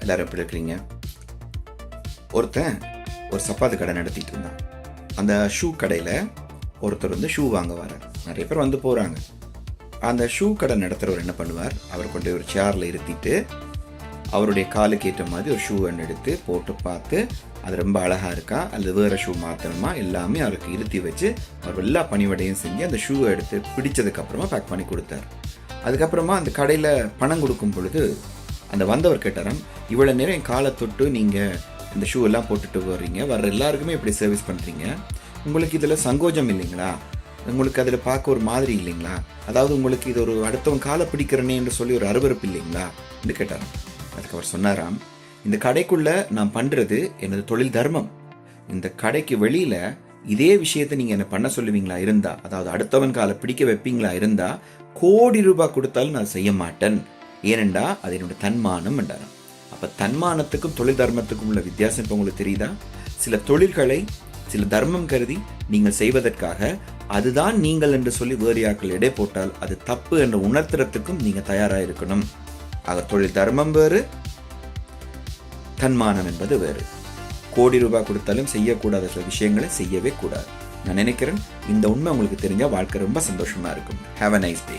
எல்லாரும் எப்படி இருக்கிறீங்க? ஒருத்தன் ஒரு சப்பாத்து கடை நடத்திட்டு இருந்தான். அந்த ஷூ கடையில் ஒருத்தர் வந்து ஷூ வாங்க வரார். நிறைய பேர் வந்து போகிறாங்க. அந்த ஷூ கடை நடத்துகிறவர் என்ன பண்ணுவார், அவர் கொண்டு ஒரு சேரில் இருத்திட்டு அவருடைய காலுக்கு ஏற்ற மாதிரி ஒரு ஷூ ஒன்று எடுத்து போட்டு பார்த்து அது ரொம்ப அழகாக இருக்கா அல்லது வேறு ஷூ மாற்றணுமா எல்லாமே அவருக்கு இருத்தி வச்சு அவர் எல்லா பணிவடையும் செஞ்சு அந்த ஷூவை எடுத்து பிடிச்சதுக்கப்புறமா பேக் பண்ணி கொடுத்தார். அதுக்கப்புறமா அந்த கடையில் பணம் கொடுக்கும் பொழுது அந்த வந்தவர் கேட்டாராம், இவ்வளோ நேரம் என் காலை தொட்டு நீங்கள் இந்த ஷூ எல்லாம் போட்டுட்டு வர்றீங்க, வர்ற எல்லாருக்குமே இப்படி சர்வீஸ் பண்ணுறீங்க, உங்களுக்கு இதில் சங்கோஜம் இல்லைங்களா? உங்களுக்கு அதில் பார்க்க ஒரு மாதிரி இல்லைங்களா? அதாவது உங்களுக்கு இது ஒரு அடுத்தவன் காலை பிடிக்கிறனே என்று சொல்லி ஒரு அருவருப்பு இல்லைங்களா என்று கேட்டாராம். அதுக்கு அவர் சொன்னாராம், இந்த கடைக்குள்ளே நான் பண்ணுறது எனது தொழில் தர்மம். இந்த கடைக்கு வெளியில் இதே விஷயத்தை நீங்கள் என்ன பண்ண சொல்லுவீங்களா இருந்தா, அதாவது அடுத்தவன் காலை பிடிக்க வைப்பீங்களா இருந்தா, கோடி ரூபாய் கொடுத்தாலும் நான் செய்ய மாட்டேன். ஏனெண்டா அது என்னோட தன்மானம் என்றாராம். அப்போ தன்மானத்துக்கும் தொழில் தர்மத்துக்கும் உள்ள வித்தியாசம் இப்போ உங்களுக்கு தெரியுதா? சில தொழில்களை சில தர்மம் கருதி நீங்கள் செய்வதற்காக அதுதான் நீங்கள் என்று சொல்லி வேறு யாக்கள் எடை போட்டால் அது தப்பு என்று உணர்த்துறதுக்கும் நீங்கள் தயாராக இருக்கணும். ஆக தொழில் தர்மம் வேறு, தன்மானம் என்பது வேறு. கோடி ரூபாய் கொடுத்தாலும் செய்யக்கூடாத சில விஷயங்களை செய்யவே கூடாது. நான் நினைக்கிறேன் இந்த உண்மை உங்களுக்கு தெரிஞ்சால் வாழ்க்கை ரொம்ப சந்தோஷமா இருக்கும். Have a nice day.